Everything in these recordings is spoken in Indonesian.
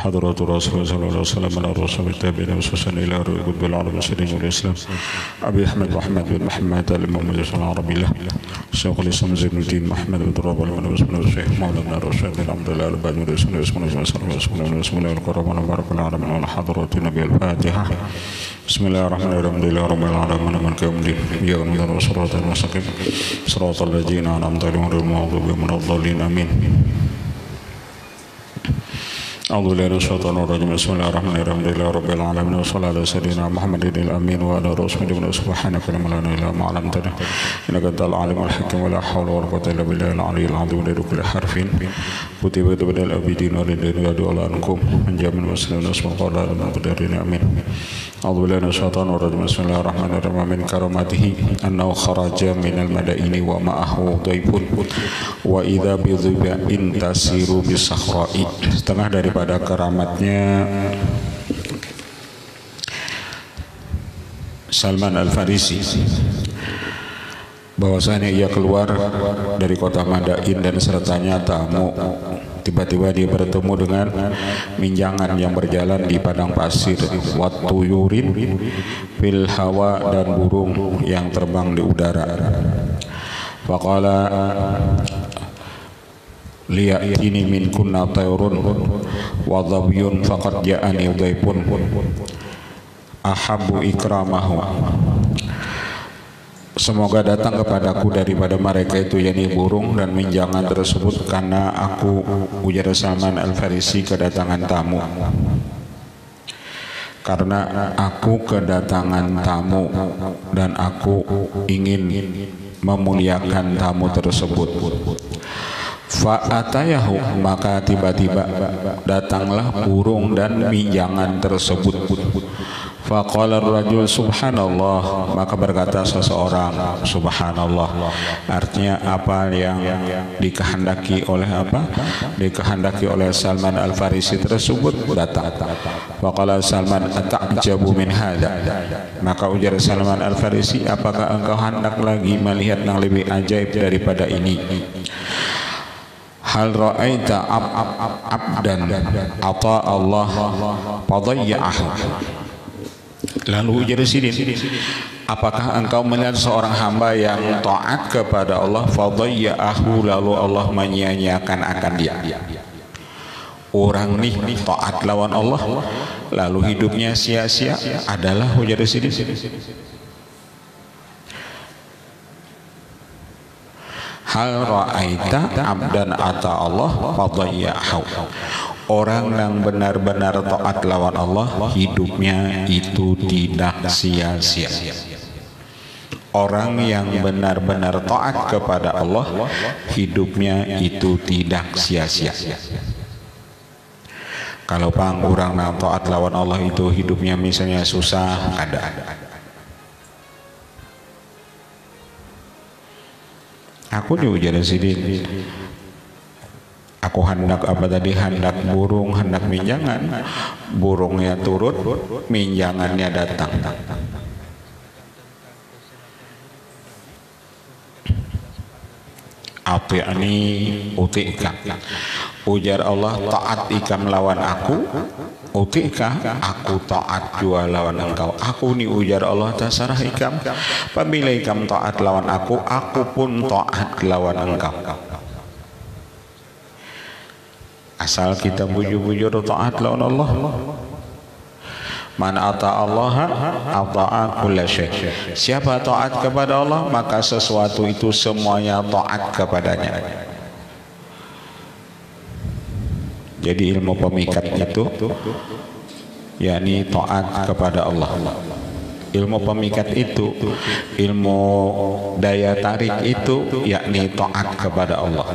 حضرة رسول الله صلى الله عليه وسلم على رسول التابعين وسوسن إلى قطب العالم السليم والإسلام أبي أحمد محمد بن محمد المحمد العربي له شيخ الإسلام زين الدين محمد بن رب العالمين وسلم الشيخ مولانا رشيد بن عبد الله الباني رسول الله صلى الله عليه وسلم بسم الله الرحمن الرحيم العالمين وعلى حضرة النبي الفاتحة بسم الله الرحمن الرحيم الحمد لله رب العالمين مالك يوم الدين إياك نعبد وصراط المستقيم صراط الذين أنعمت عليهم غير المغضوب عليهم ولا الضالين آمين أعوذ بالله من الشيطان الرجيم بسم الله الرحمن الرحيم الحمد لله رب العالمين وصلى على سيدنا محمد الأمين وعلى رسوله سبحانك لا علم لنا إلا ما علمتنا إنك أنت العليم الحكيم ولا حول ولا قوة إلا بالله العلي العظيم لدى كل حرف كتب بدل الأبدين والدين ويدعو عنكم من جميع المسلمين اسم الله المقدرين آمين أعوذ بالله من الشيطان الرجيم بسم الله الرحمن الرحيم من كرامته أنه خرج من المدائن ومعه ضيف وإذا بضباء تسير بالصحراء. Setengah daripada keramatnya Salman Al-Farisi bahwasanya ia keluar dari kota Madain dan sertanya tamu. Tiba-tiba dia bertemu dengan minjangan yang berjalan di padang pasir, watuyurin fil hawa, dan burung yang terbang di udara. Faqala liya'tini min kunna tayrun wa dhabyun faqad ja'ani dhaifun ahabbu ikramahu. Semoga datang kepadaku daripada mereka itu yakni burung dan minjangan tersebut, karena aku, ujar Salman Al-Farisi, kedatangan tamu. Karena aku kedatangan tamu dan aku ingin memuliakan tamu tersebut. Fa'atayahu, maka tiba-tiba datanglah burung dan minjangan tersebut. Faqala ar-rajul subhanallah, maka berkata seseorang subhanallah. Artinya apa yang dikehendaki oleh Salman Al-Farisi tersebut datang. Faqala Salman ata'jabu min hadza, maka ujar Salman Al-Farisi, apakah engkau hendak lagi melihat yang lebih ajaib daripada ini? Hal ra'aita abdan ata Allah fadayya'ahu. Lalu ujar Sidin, apakah engkau melihat seorang hamba yang taat kepada Allah, fadayya'ahu, lalu Allah menyia-nyiakan akan dia? Orang nih taat lawan Allah lalu hidupnya sia-sia adalah ujar Sidin. Hal ra'aita abdan ata Allah fadayya'ahu, orang yang benar-benar taat lawan Allah hidupnya itu tidak sia-sia. Orang yang benar-benar taat kepada Allah hidupnya itu tidak sia-sia. Kalau pang orang yang taat lawan Allah itu hidupnya misalnya susah, ada. Aku diujar Sidin, aku hendak apa tadi, hendak burung, hendak minjangan. Burungnya turut, minjangannya datang. Ati'ani uti'ka, ujar Allah, taat ikam lawan aku, uti'ka, aku taat jua lawan engkau. Aku ni ujar Allah tasarah ikam, apabila ikam taat lawan aku pun taat lawan engkau. Asal kita bujur-bujur taat lawan Allah. Man ata Allah ata'a kulla syai'. Siapa taat kepada Allah, maka sesuatu itu semuanya taat kepadanya. Jadi ilmu pemikat itu yakni taat kepada Allah. Ilmu pemikat itu, ilmu daya tarik itu yakni taat kepada Allah.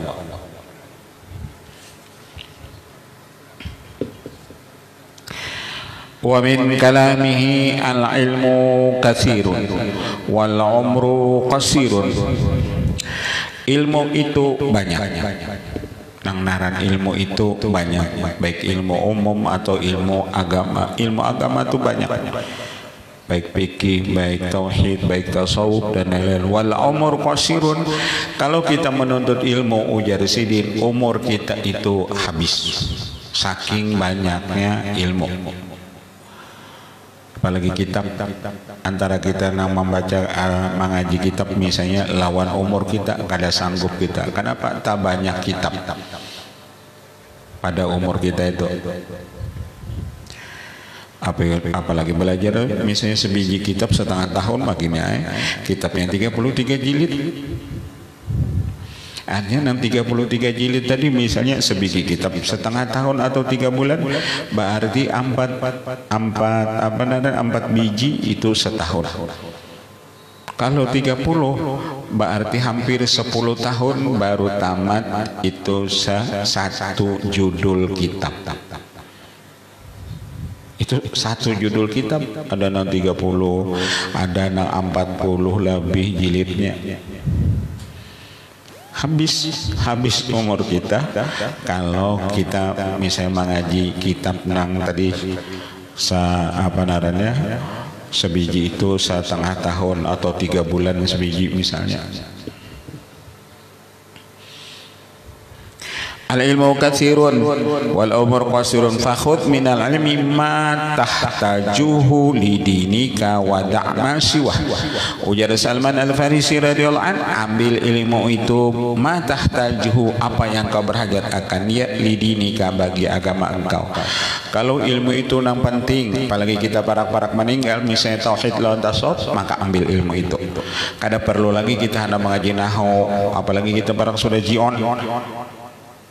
Wa min kalamihi al-ilmu katsirun wal umru qasirun. Ilmu itu banyak. Nang naran ilmu itu banyak, baik ilmu umum atau ilmu agama. Ilmu agama itu banyak, baik fikih, baik tauhid, baik tasawuf dan lain-lain. Wal umur qasirun, kalau kita menuntut ilmu ujar Sidin, umur kita itu habis. saking banyaknya ilmu. Apalagi kitab, antara kita yang membaca mengaji kitab misalnya lawan umur kita, kada sanggup kita. Kenapa? Tak banyak kitab pada umur kita itu. Apalagi belajar misalnya sebiji kitab setengah tahun makinnya kitabnya 33 jilid. Artinya 33 jilid tadi misalnya sebiji kitab setengah tahun atau 3 bulan, berarti 4 biji itu setahun. Kalau 30 berarti hampir 10 tahun baru tamat itu satu judul kitab. Itu satu judul kitab, ada 30, ada 40 lebih jilidnya. Habis umur kita kalau kita misalnya mengaji kitab nang tadi sebiji itu setengah tahun atau 3 bulan sebiji misalnya. Al-ilmu katsirun wal umur qasirun fakhudh minal ilmi ma tahtajuhu lidinika wa da'ma siwah. Ujar Salman Al-Farisi radhiyallahu an, ambil ilmu itu ma tahtajuhu, apa yang kau berhajat akan ya, lidinika, bagi agama engkau. Kalau ilmu itu nang penting, apalagi kita parak-parak meninggal misalnya tauhid lawan tasawuf, maka ambil ilmu itu. Kada perlu lagi kita hendak mengaji nahwu, apalagi kita parak sudah jion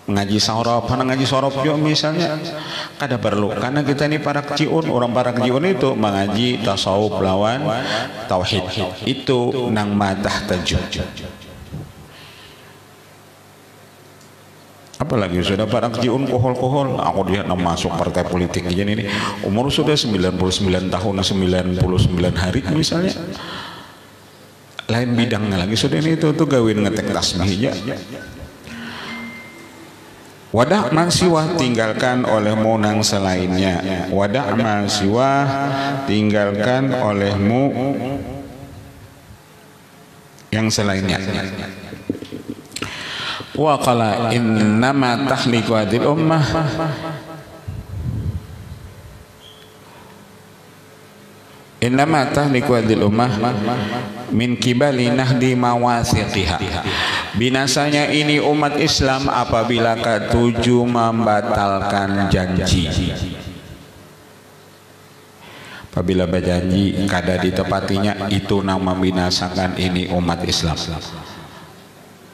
ngaji sorof, ngaji sorof juga misalnya kada perlu, karena kita ini para jiun, orang para jiun itu mengaji tasawuf lawan tauhid, itu nang matah tajuk. Apalagi sudah para jiun kohol-kohol, aku dia masuk partai politik aja ini umur sudah 99 tahun 99 hari misalnya, lain bidangnya lagi sudah ini itu gawin ngetek tasbih aja. Wadah masiwah, tinggalkan olehmu nang selainnya. Wadah masiwah, tinggalkan olehmu yang selainnya. Wa qala innama tahliku hadil ummah innama tahliku hadil ummah min kibali nahdi mawasiqiha. Binasanya ini umat Islam apabila ketujuh membatalkan janji. Apabila berjanji kada ditepatinya, itu nama membinasakan ini umat Islam.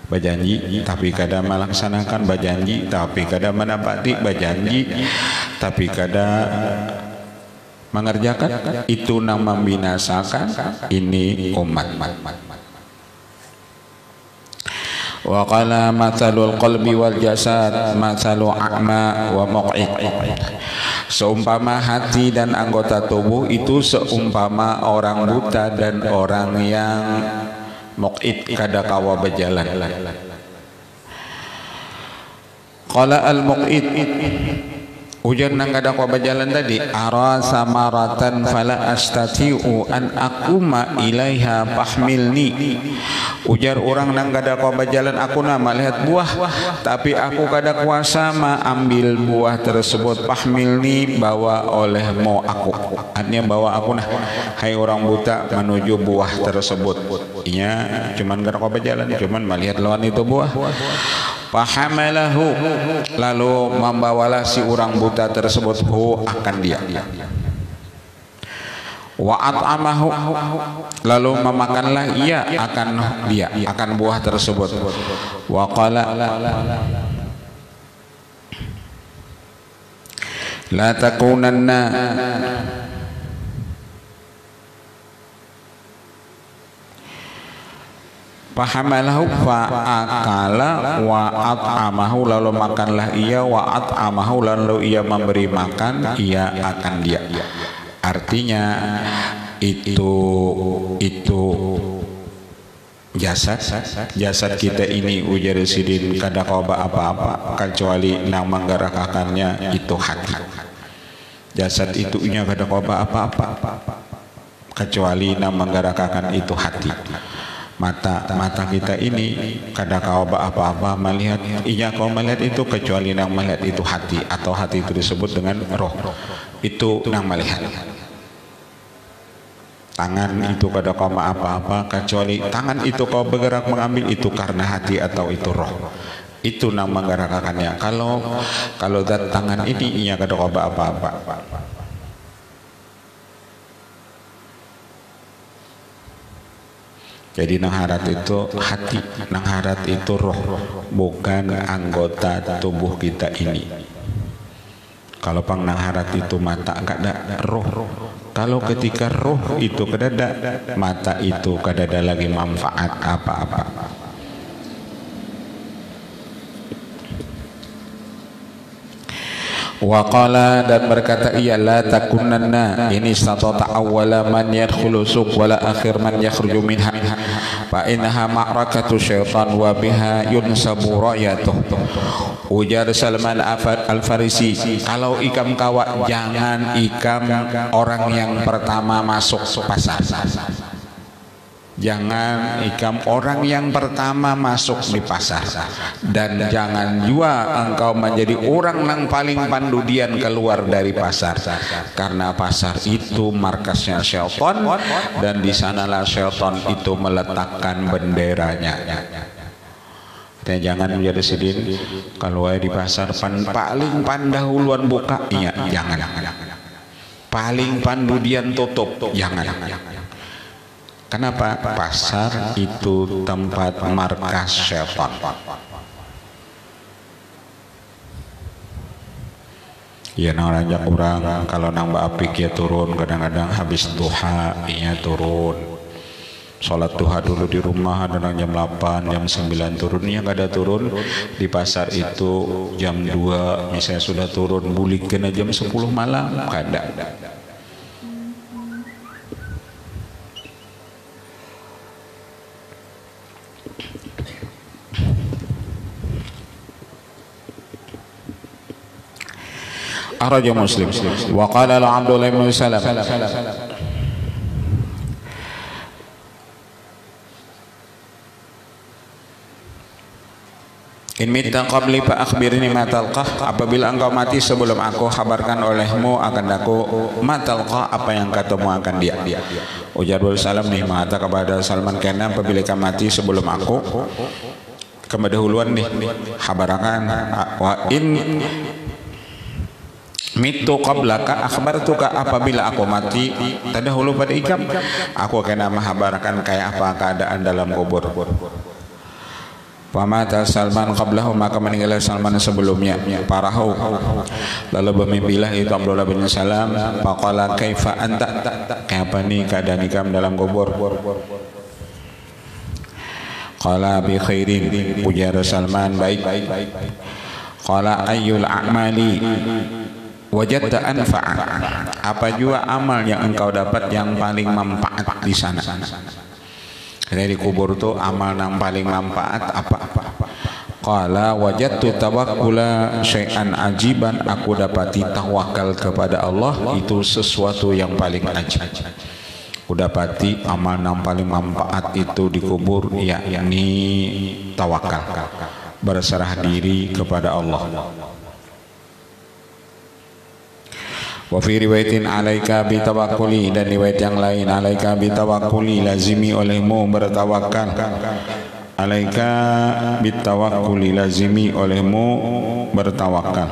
Berjanji tapi kada melaksanakan, berjanji tapi kada menepati, berjanji tapi kada mengerjakan, itu nama membinasakan ini umat. Wa qala mathalul qalbi wal jasad mathalu a'ma wa muq'id. Seumpama hati dan anggota tubuh itu seumpama orang buta dan orang yang muq'id, kada kawa berjalan. Qala al muq'id, ujar nang kada kawa berjalan tadi, ara samaratan fala astati'u an aquma ilaiha fahmilni. Ujar orang nang kada kawa berjalan, aku nak melihat buah tapi aku kada kuasa ambil buah tersebut. Fahmilni, bawa olehmu aku, artinya bawa aku nah, hai orang buta menuju buah tersebut. Iya, cuman kada kawa berjalan, cuman melihat lawan itu buah. Fahamalahu, lalu membawalah si orang buta tersebut akan dia. Wa at'amahu, lalu memakanlah ia akan dia, akan buah tersebut. Wa qala la takunanna fahamalahu fa'akala wa at'amahu, lalu makanlah ia, wa at'amahu, lalu ia memberi makan ia akan dia. Artinya itu jasad kita ini, ujar sidin, kada kawa apa-apa kecuali nang menggerakkannya itu hati. Jasad itu nya kada kawa apa-apa kecuali nang menggerakkan itu hati. Mata kita ini kada kau apa-apa melihat, iya kau melihat itu kecuali nang melihat itu hati, atau hati itu disebut dengan roh, itu nang melihat. Tangan itu kada kau apa-apa kecuali tangan itu kau bergerak mengambil, itu karena hati atau itu roh, itu nang menggerakkannya. Kalau zat tangan ini iya kada kau apa-apa. Jadi nang harat itu hati, nang harat itu roh, bukan anggota tubuh kita ini. Kalau pang nang harat itu mata, kada roh. Kalau ketika roh itu kadada, mata itu kadada lagi manfaat apa-apa. Waqala, dan berkata ia, la takunanna ini statata awwala man yadkhulu suq wala akhir man yakhruju minha fa innaha ma'rakatu syaitan wa biha yunsabu rayatuh. Ujar Salman Al-Farisi, kalau ikam kawa jangan ikam orang yang pertama masuk pasar. Jangan ikam orang yang pertama masuk di pasar, dan jangan juga engkau menjadi orang yang paling pandudian keluar dari pasar, karena pasar itu markasnya syaitan, dan di sanalah syaitan itu meletakkan benderanya. Dan jangan menjadi sidin kalau di pasar paling pandahuluan buka, iya jangan. Paling pandudian tutup, jangan. Kenapa? Pasar itu tempat markas syaitan. Ya nang ranjak orang kalau nang apik ya turun, kadang-kadang habis duha ya turun. Sholat duha dulu di rumah ada jam 8, jam 9 turunnya, nggak ada turun di pasar itu jam 2 misalnya sudah turun, bulik kena jam 10 malam, kada. Akhrajahu Muslim. Wa qala Abdullah bin Salam, in mitta qabli fa akhbirni ma talqah, apabila engkau mati sebelum aku, kabarkan olehmu akan aku ma talqah, apa yang katamu akan dia. Ujar Salam nih mata kepada Salman, karena apabila kamu mati sebelum aku, kemedahuluan nih kabarkan, wa in mitu qablaka akhbartuka, apabila aku mati terdahulu pada ikam, aku akan menghabarkan kayak apa keadaan dalam kubur. Pamata Salman qablahu, maka meninggal Salman sebelumnya. Parahu, lalu bermimpilah itu Abdullah bin Salam. Faqala kaifa anta, kayak apa nih keadaan ikam dalam kubur? Qala bi khairin, ujar Salman baik. Qala ayyul a'mali wajadta anfa'a, apa juga amal yang engkau dapat yang paling manfaat di sana? Karena di kubur tuh amal yang paling manfaat apa? Qala wajadtu tawakkula syai'an ajiban, aku dapati tawakal kepada Allah itu sesuatu yang paling ajib. Aku dapati amal yang paling manfaat itu di kubur, yakni tawakal, berserah diri kepada Allah. Wa fi riwayatin alaika bitawakkuli, dan riwayat yang lain alaika bitawakkuli, lazimi olehmu bertawakal. Alaika bitawakkuli, lazimi olehmu bertawakal.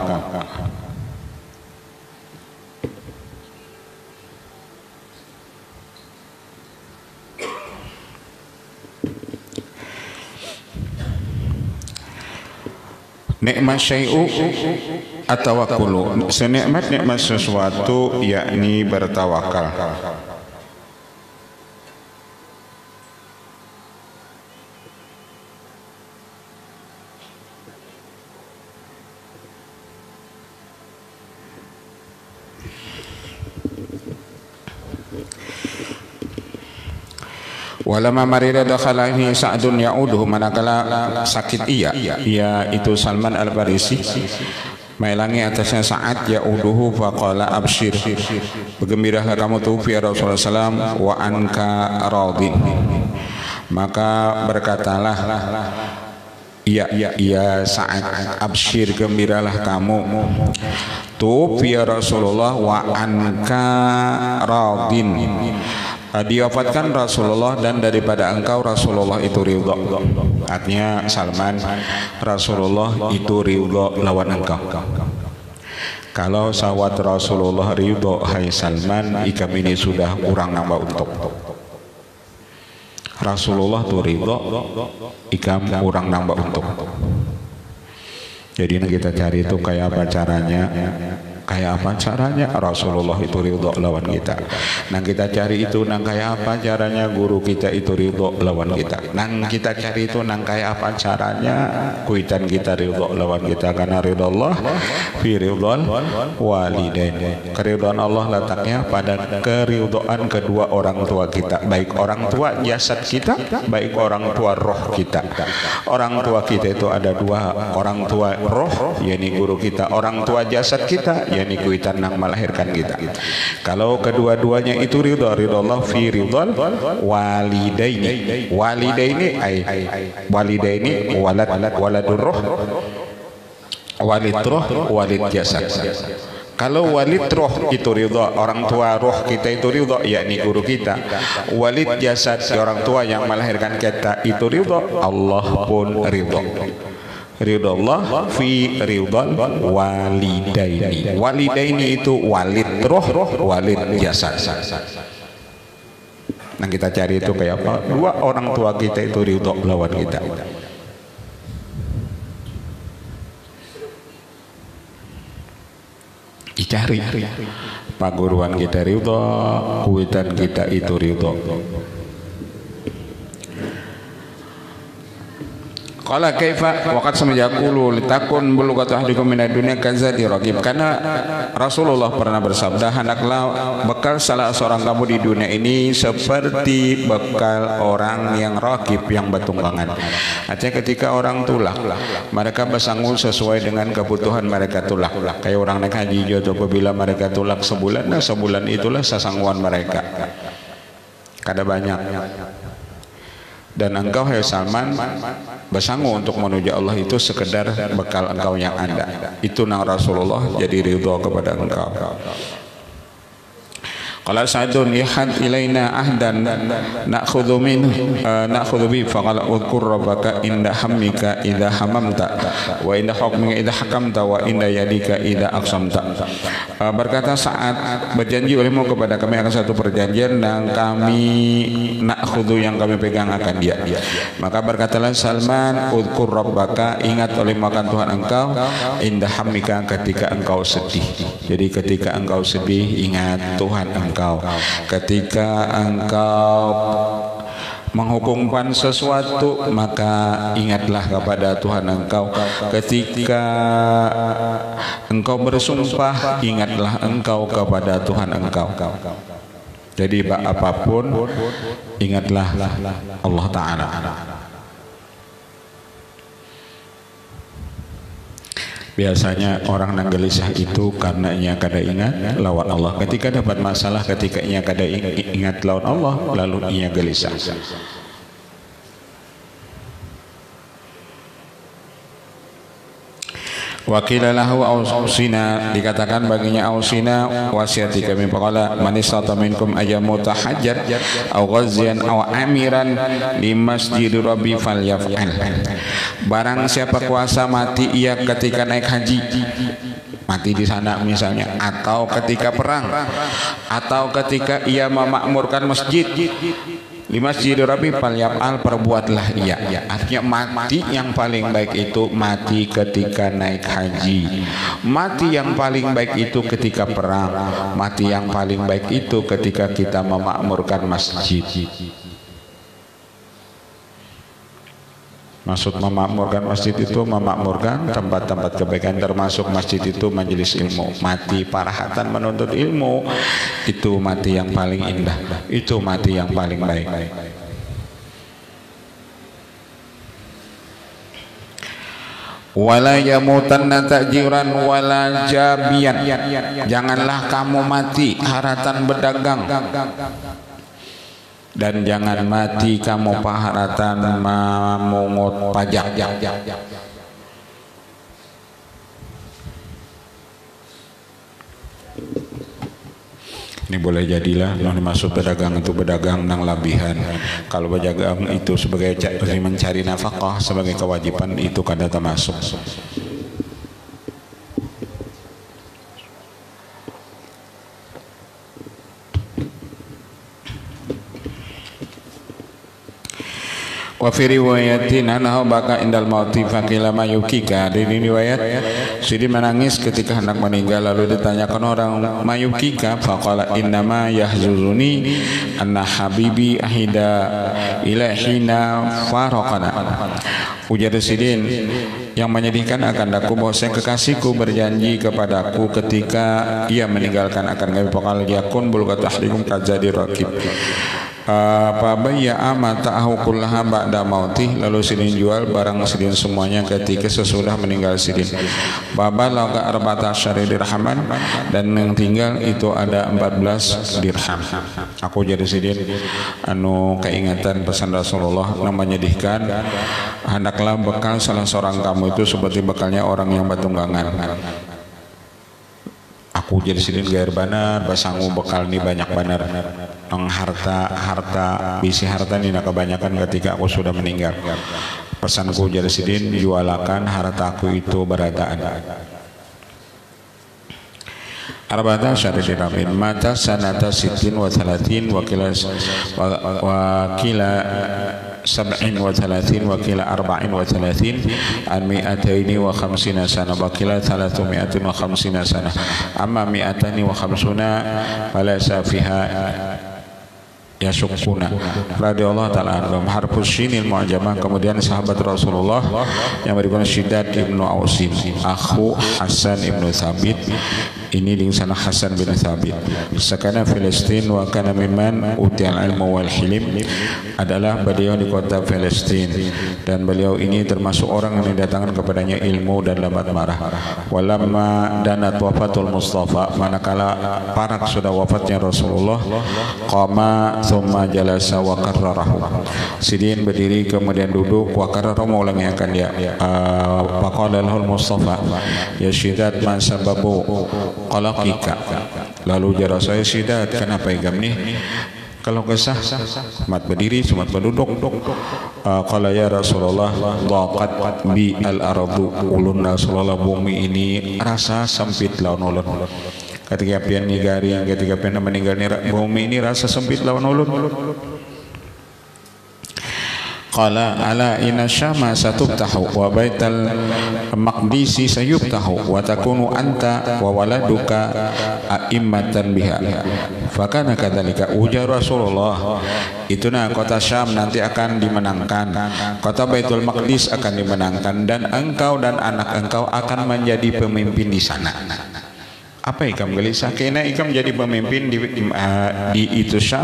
Nikmat syai'u at-tawakkulu, senikmat sesuatu yakni bertawakal. Walama marida dakhalaihi Sa'dun ya'uduhu, manakala sakit ia itu Salman Al-Farisi melangi atasnya Sa'ad ya'uduhu, faqala abshir, bergembiralah kamu tuh ya Rasulullah SAW, wa anka radin, Maka berkatalah, ya Sa'ad, absyir, gembiralah kamu, ya Rasulullah wa anka radin, diwafatkan Rasulullah dan daripada engkau Rasulullah itu ridha. Artinya Salman, Rasulullah itu ridha lawan engkau. Kalau sawat Rasulullah ridha hai Salman, ikam ini sudah kurang nambah untuk. Rasulullah tuh ridho, ikam kurang nambah untuk. Jadi kita cari itu kayak apa caranya, Rasulullah itu ridho lawan kita. Nang kita cari itu nang kayak apa caranya guru kita itu ridho lawan kita. Nang kita cari itu nang kayak apa caranya kuitan kita ridho lawan kita. Karena ridho Allah fi ridhon walidain. Keridhaan Allah letaknya pada keridhaan kedua orang tua kita, baik orang tua jasad kita, baik orang tua roh kita. Orang tua kita itu ada dua, orang tua roh yakni guru kita, orang tua jasad kita yakni kuitan nang melahirkan kita. Kalau kedua-duanya itu ridha, Allah fi ridhal walidaini. Walidaini waladur roh, walid roh, walid jasad. Kalau walid roh itu ridha, orang tua roh kita itu ridha yakni guru kita. Walid jasad, orang tua yang melahirkan kita itu ridha, Allah pun ridha. Ridha Allah fi ridhal walidaini. Walidaini itu walid roh, walid jasad. Nah kita cari itu kayak apa? Dua orang tua kita itu ridha lawan kita. Dicari paguruan kita ridha, kuitan kita itu ridha. Qala kaifa waqad samajaqulu litakun bulugatu ahdikum minad dunya kazadi raqib. Karena Rasulullah pernah bersabda, hendaklah bekal salah seorang kamu di dunia ini seperti bekal orang yang raqib, yang bertunggangan. Artinya ketika orang tulak, mereka bersanggup sesuai dengan kebutuhan mereka tulak. Kayak orang naik haji jodoh, apabila mereka tulak sebulan, nah sebulan itulah sesangguan mereka. Kada banyak. Dan engkau hai Salman bersanggup untuk menuju Allah itu sekedar bekal engkau yang ada. Itu nang Rasulullah jadi ridho kepada engkau. Qala Sa'dun ihad ilaina ahdan na'khudhu minhu na'khudhu bi faqala udhkur rabbaka inda hammika idza hamamta wa inda hukmika idza hakamta wa inda yadika idza aqsamta. Berkata Sa'ad, berjanji olehmu kepada kami akan satu perjanjian dan kami na'khudhu yang kami pegang akan dia. Maka berkatalah Salman, udhkur rabbaka, ingat olehmu akan Tuhan engkau, inda hammika, ketika engkau sedih. Jadi ketika engkau sedih ingat Tuhan engkau. Ketika engkau menghukumkan sesuatu maka ingatlah kepada Tuhan engkau. Ketika engkau bersumpah ingatlah engkau kepada Tuhan engkau. Jadi apapun ingatlah Allah Ta'ala. Biasanya orang nang gelisah itu karena ia kada ingat lawan Allah. Ketika dapat masalah, ketika ia kada ingat lawan Allah, lalu ia gelisah. Wakilalahu ausina, dikatakan baginya ausina wasiati kami. Faqala man istata minkum ayyamu tahajjat aw ghaziyan aw amiran di masjid rabbi falyaf'al. Barang siapa kuasa mati ia ketika naik haji, mati di sana misalnya, atau ketika perang, atau ketika ia memakmurkan masjid, di masjid Rabbi falyaf'al, perbuatlah ia. Artinya mati yang paling baik itu mati ketika naik haji, mati yang paling baik itu ketika perang, mati yang paling baik itu ketika kita memakmurkan masjid. Maksud memakmurkan masjid itu memakmurkan tempat-tempat kebaikan, termasuk masjid itu majelis ilmu. Mati parahatan menuntut ilmu, itu mati yang paling indah, itu mati yang paling baik. Wala yamutanna ta'jiran wala jabian. Janganlah kamu mati haratan berdagang. dan jangan mati kamu paharatan memungut pajak. Ini boleh jadilah yang dimaksud pedagang itu pedagang nang labihan. Kalau pedagang itu sebagai mencari nafkah sebagai kewajiban itu kada termasuk. Wa fi riwayatin annahu baka indal mauti faqila mayukika. Di riwayat Sidin menangis ketika hendak meninggal, lalu ditanyakan orang mayukika, faqala innama yahzuzuni anna habibi ahida ilahina faraqana. Ujar Sidin, yang menyedihkan akan aku bahwa kekasihku berjanji kepadaku ketika ia meninggalkan akan kami faqala yakun bulgat ahlikum kadzadi raqib. Pabaya amata ahukullaha ba'da mautih, lalu Sidin jual barang Sidin semuanya ketika sesudah meninggal Sidin. Babalaga arba'ata asyari dirhaman, dan yang tinggal itu ada 14 dirham. Aku jadi Sidin anu keingatan pesan Rasulullah yang menyedihkan, hendaklah bekal salah seorang kamu itu seperti bekalnya orang yang batunggangan. Aku jadi Sidin gair banar basangu bekal ni banyak banar ang harta bisi harta ni kebanyakan ketika aku sudah meninggal. Pesanku jadi Sidin, jualakan hartaku itu berataan. Arba'ata syari dirhamin mata sanata sittin wa thalathin wa kila 37 wa kila 34 an mi'ataini wa khamsina sana wa kila 350 sana amma mi'atani wa khamsuna falaysa fiha yasukuna radhiyallahu ta'ala anhum. Harfus shinil mu'jamah. Kemudian sahabat Rasulullah yang berikutnya Syiddad ibnu Ausim akhu Hasan ibnu Thabit, ini di sana Hasan bin Thabit sakana Filistin wa kana mimman utial ilmu wal hilim, adalah beliau di kota Filistin dan beliau ini termasuk orang yang didatangkan kepadanya ilmu dan lambat marah. Walamma danat wafatul Mustafa, manakala parak sudah wafatnya Rasulullah, qama thumma jalasa wa qarrarahu. Sidin berdiri kemudian duduk, wa qarrara mengulangikan dia. Faqala lahul Mustafa ya Syiddad ma sababu qalaqika. Lalu jara saya Syiddad, kenapa igam nih? Kalau kesah mat berdiri sumat berduduk. Qala ya Rasulullah daqat bi al-ardu, ulun Rasulullah bumi ini rasa sempit lawan ulun. Ketika pian nigari, ketika pian meninggal bumi ini rasa sempit lawan ulun. Qala ala inna syama satubtahu wa baital maqdisi sayubtahu wa takunu anta wa waladuka a'immatan biha. Fakana kadzalika, ujar Rasulullah, ituna kota Syam nanti akan dimenangkan, kota Baitul Maqdis akan dimenangkan, dan engkau dan anak engkau akan menjadi pemimpin di sana. Apa ikam gelisah? Kena ikam jadi pemimpin di itu Syam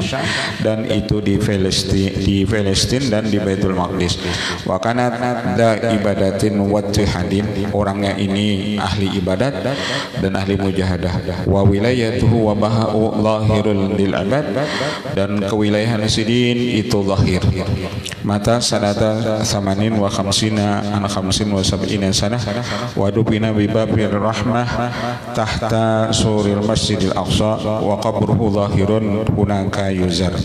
dan itu di Palestin dan di Baitul Maqdis. Wa kana da ibadatin wa jihadin, orangnya ini ahli ibadat dan ahli mujahadah. Wa wilayatuhu wa baha'u zahirul lil ibad, dan kewilayahan Sidin itu zahir. Mata sanata samanin wa khamsina an khamsin wa sab'ina sanah wa dubina bi babir rahmah tahta suril masjidil aqsa wa qabruhu zahirun hunaka yuzar.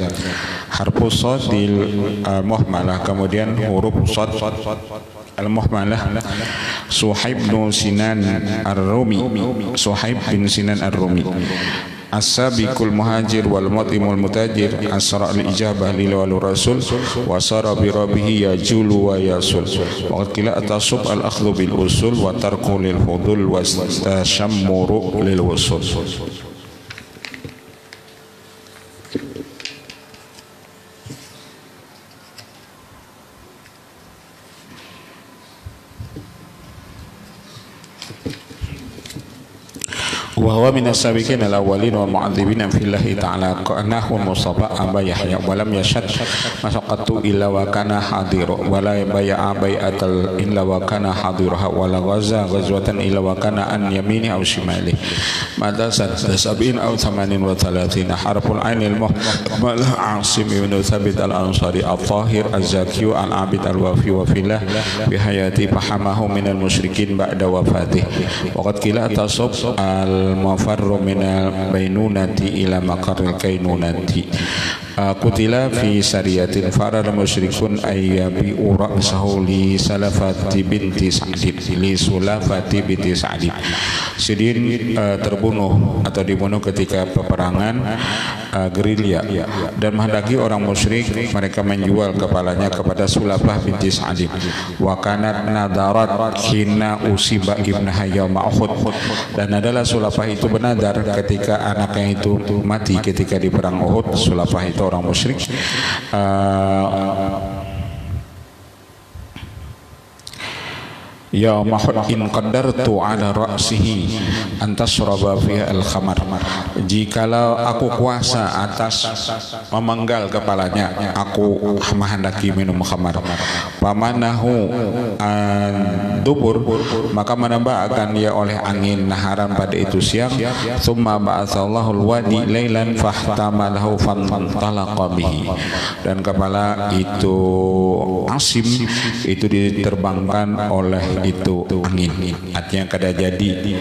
Harfus sadil muhmalah, kemudian huruf sad al-muhmalah Suhaib bin Sinan ar-Rumi, Suhaib bin Sinan ar-Rumi. As-sabiqul muhajir wal mutimul mutajir asra al-ijabah lil wal rasul wa sara bi rabbihi yajulu wa yasul wa qila atasub al-akhdhu bil usul wa tarku lil fudul wa tashammuru lil usul. Wa وهو من السابقين الأولين والمعذبين في الله تعالى كأنه المصطفى أبا يحيى ولم يشهد مشقة إلا وكان حاضر ولا بيع بيعة إلا وكان حاضرها ولا غزا غزوة إلا وكان عن يمينه أو شماله مدى سنة 70 أو 38 حرف العين المهمل عاصم بن ثابت الأنصاري الطاهر الزكي العابد الوفي وفي الله بحياته فحماه من المشركين بعد وفاته وقد كلا تصب المفر من البينونة إلى مقر الكينونة قتل في سرية فرر المشركون أن يبيعوا رأسه لسلفة بنت سعد Sidin terbunuh atau dibunuh ketika peperangan gerilya dan menghendaki orang musyrik mereka menjual kepalanya kepada Sulafah binti Sa'd wa kanat nadarat hina usiba ibnaha yauma Uhud dan adalah Sulafah itu bernadar ketika anaknya itu mati ketika di perang Uhud. Sulafah itu orang musyrik. Ya Mahud in qadartu ala ra'sihi antasraba fiha al-khamar. Jikalau aku kuasa atas memenggal kepalanya, aku menghendaki minum khamar. Pamanahu dubur, maka menembakkan dia oleh angin naharan pada itu siang. Tsumma ba'atsallahu al-wadi lailan fahtamalahu fantalaqa bihi. Dan kepala itu Asim itu diterbangkan oleh itu angin. Artinya kada jadi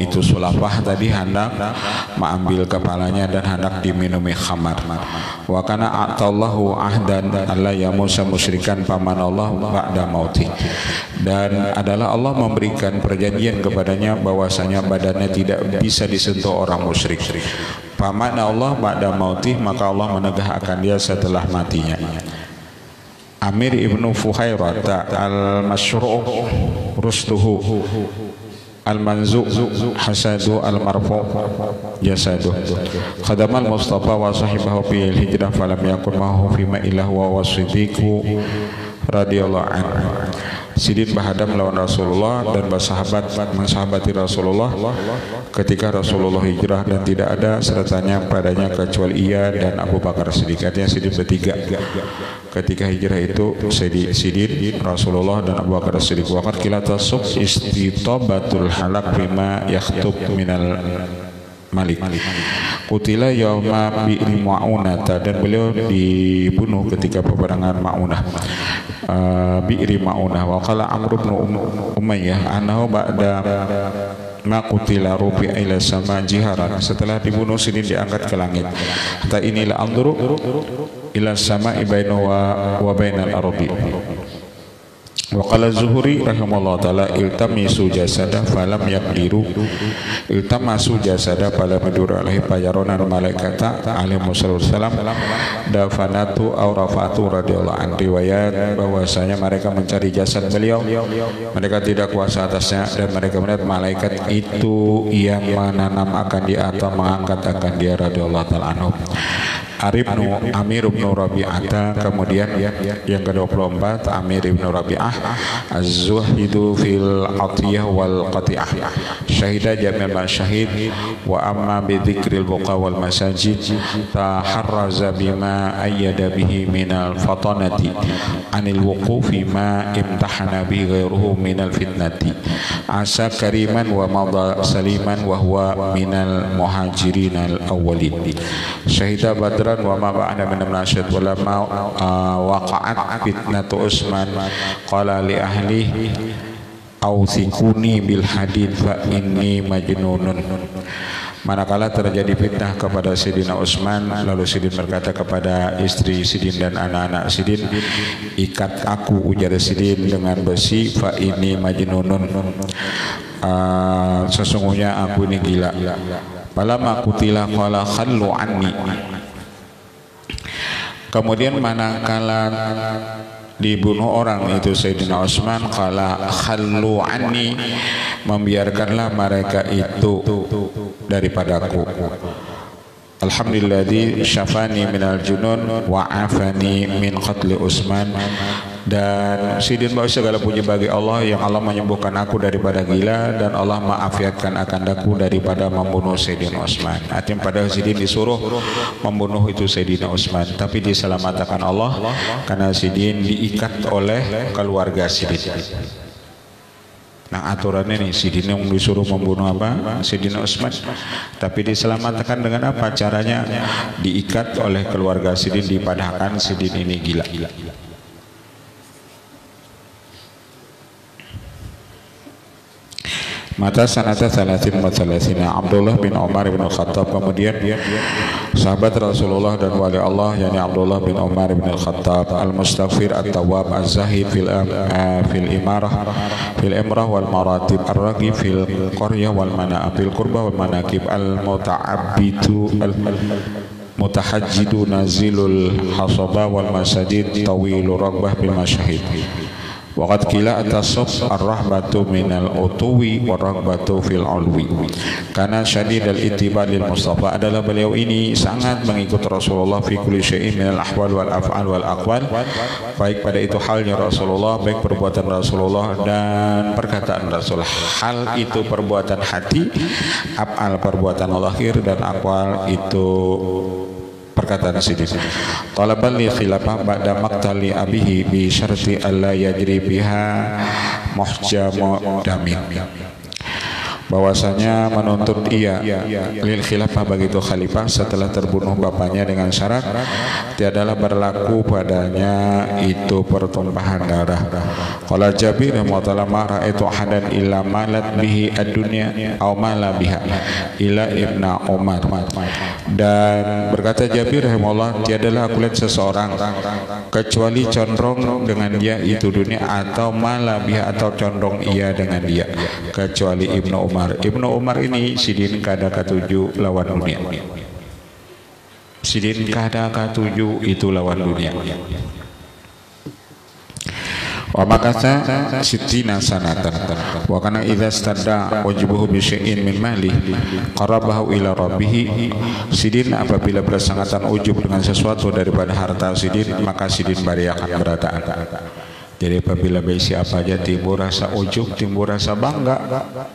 itu Sulafah tadi hendak mengambil kepalanya dan hendak diminumi khamar. Wa kana atallahu ahdan alla yamusa musyrikan pamanallah ba'da mauti. Dan adalah Allah memberikan perjanjian kepadanya bahwasanya badannya tidak bisa disentuh orang musyrik. Pamana Allah ba'da mauti, maka Allah menegakkan dia setelah matinya. Amir ibnu Fuhairata al-Masyru' Rusduhu al-Manzu' Hasadu al-Marfu' Jasadu Khadamal Mustafa wa sahibahu fi al-hijrah falam yakun mahu fima ilah wa wasidiku radiyallahu anhu. Sidin berhadap melawan Rasulullah dan bersahabat mensahabati Rasulullah ketika Rasulullah hijrah dan tidak ada sertanya padanya kecuali ia dan Abu Bakar Siddiq. Artinya Sidin bertiga ketika hijrah itu, Sidin, Rasulullah dan Abu Bakar Siddiq. Waqad qila tasub istitabatul halaq bima yakhtub minal Malik. Qutila yauma bi'ri Ma'unata, dan beliau dibunuh ketika peperangan Ma'unah. Bi'ri Ma'unah. Wa qala Amr bin Umayyah annahu ba'da ma qutila rufi'a ila sama jiharan. Setelah dibunuh Sidin diangkat ke langit. Hatta inilah anzuru ila sama'i bainahu wa bainal ardi. Wa qala Zuhri rahimahullah taala iltamisu jasada falam yaqdiru iltamasu jasada falam yaqdiru alaihi fayaronan malaikata alaihi wasallam dafanatu aw rafatu radhiyallahu anhu. Riwayat bahwasanya mereka mencari jasad beliau, mereka tidak kuasa atasnya, dan mereka melihat malaikat itu yang menanam akan dia atau mengangkat akan dia radhiyallahu taala anhu. Amir bin Rabi'ah, kemudian yang ke-24 Amir bin Rabi'ah az-zuhidu fil atiyah wal qati'ah syahida jami' al-syahid wa amma bi dzikril buqa wal masajid taharraza bima ayyada bihi minal fatanati anil wuqufi ma imtahana bi ghairuhu minal fitnati asa kariman wa madha saliman wa huwa minal muhajirin al-awwalin syahida badran wa ma ba'da min al-nasyid wa lamma waqa'at fitnatu Utsman qala li ahli awsikuni bil hadid fa inni majnunun. Manakala terjadi fitnah kepada Sidina Utsman, lalu Sidin berkata kepada istri Sidin dan anak-anak Sidin, ikat aku, ujar Sidin, dengan besi, fa ini majnunun, sesungguhnya aku ini gila. Falamma qutila qala khallu anni. Kemudian manakala dibunuh orang itu Sayyidina Utsman, qala khallu anni, membiarkanlah mereka itu daripadaku. Alhamdulilladzi syafani minal junun wa afani min qatli Utsman Dan sidin bahwa segala puji bagi Allah yang Allah menyembuhkan aku daripada gila dan Allah maafiatkan akan aku daripada membunuh Sayyidina Utsman. Artinya pada sidin disuruh membunuh itu Sayyidina Utsman, tapi diselamatkan Allah karena sidin diikat oleh keluarga sidin. Nah aturannya nih sidin yang disuruh membunuh apa? Sayyidina Utsman, tapi diselamatkan dengan apa? Caranya diikat oleh keluarga sidin, dipadahkan sidin ini gila. Mata sanata salasin wa salasina Abdullah bin Umar bin Khattab, kemudian sahabat Rasulullah dan wali Allah yakni Abdullah bin Umar bin Khattab al-mustaghfir at-tawwab az-zahid fil imrah wal maratib ar-raqib fil qaryah wal manaqib qurba wal manaqib al-muta'abbidu mutahajjidu nazilul hasaba wal masajid tawilu ragbah bil masyahid. Waqad qila at-tasab ar-rahbatu minal utuwi war-raghbatu fil ulwi. Karena syadidal ittiba' lil Mustafa, adalah beliau ini sangat mengikut Rasulullah fi kulli syai'in minal ahwal wal af'al wal aqwal, baik pada itu halnya Rasulullah, baik perbuatan Rasulullah dan perkataan Rasulullah. Hal itu perbuatan hati, af'al perbuatan lahir, dan aqwal itu perkataan sidin. Talaban li khilafah ba'da maqtali abihi bi syarti alla yajri biha muhjamu damin. Bahwasanya menuntut ia lil khilafah bagi itu khalifah setelah terbunuh bapaknya dengan syarat tiadalah berlaku padanya itu pertumpahan darah. Qala Jabir radhiyallahu anhu ra'aitu ahadan illa malat bihi ad-dunya aw mala biha ila ibna Umar. Dan berkata Jabir rahimahullah, tiadalah aku lihat seseorang kecuali condong dengan dia itu dunia atau mala biha atau condong ia dengan dia, kecuali Ibnu Umar. Ibnu Umar ini sidin kada ke-7 lawan dunia. Sidin kada ke-7 itu lawan dunia. Wa makasa sittina sanatan wa kana idza stadda wajibuhu bi syai'in min mali qarabahu ila rabbih. Sidin apabila bersangatan ujub dengan sesuatu daripada harta sidin, maka sidin bariakan berataan. Jadi apabila bayi apa aja timbul rasa ujub, timbul rasa bangga,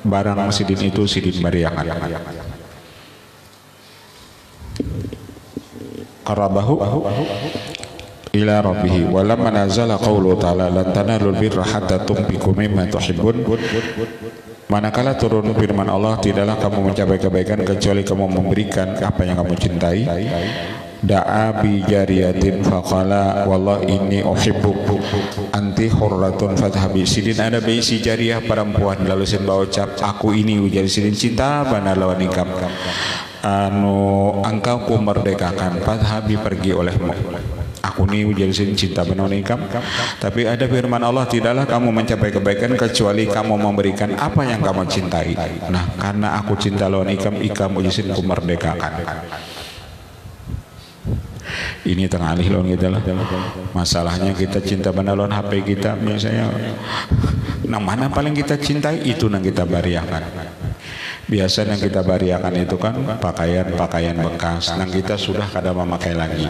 barang sidin itu sidin bariakan. Qarabahu ila rabbih wa lamma nazala qawlu ta'ala lan tanalul birra hatta tunfiqu mimma tuhibbun. Manakala turun firman Allah, tidaklah kamu mencapai kebaikan kecuali kamu memberikan apa yang kamu cintai. Da'a bi jariyatin faqala wallah inni uhibbu anti hurratun fathabi. Sidin ada bayi si jariyah perempuan, lalu sin bawa ucap aku ini ujar sidin cinta benar lawan ikam anu engkau ku merdekakan fathabi pergi olehmu. Aku ini ujar sidin cinta benar ikam. Tapi ada firman Allah, tidaklah kamu mencapai kebaikan kecuali kamu memberikan apa yang kamu cintai. Nah karena aku cinta lawan ikam, ikam ujar sidin ku merdekakan. Ini tengah alih lawan kita lah. Masalahnya kita cinta benar lawan HP kita biasanya. Nah mana paling kita cintai itu yang kita bariakan. Biasa yang kita bariakan itu kan pakaian bekas, yang kita sudah kada memakai lagi.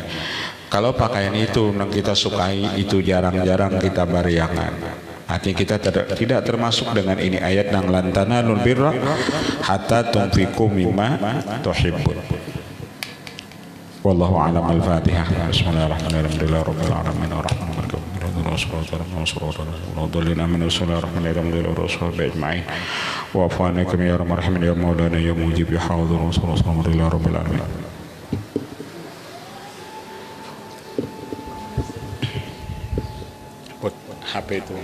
Kalau pakaian itu yang kita sukai itu jarang-jarang kita bariakan. Artinya kita tidak termasuk dengan ini ayat yang lan tanalul birra hatta tunfiqu mimma tuhibbun. Wallahu a'lam. Al-Fatihah. Bismillahirrahmanirrahim. Rabbil alamin arrahmanirrahim. Wa afanakum ya rahman ya maulana ya mujib ya hadir wa sallallahu alaihi rabbil alamin. HP itu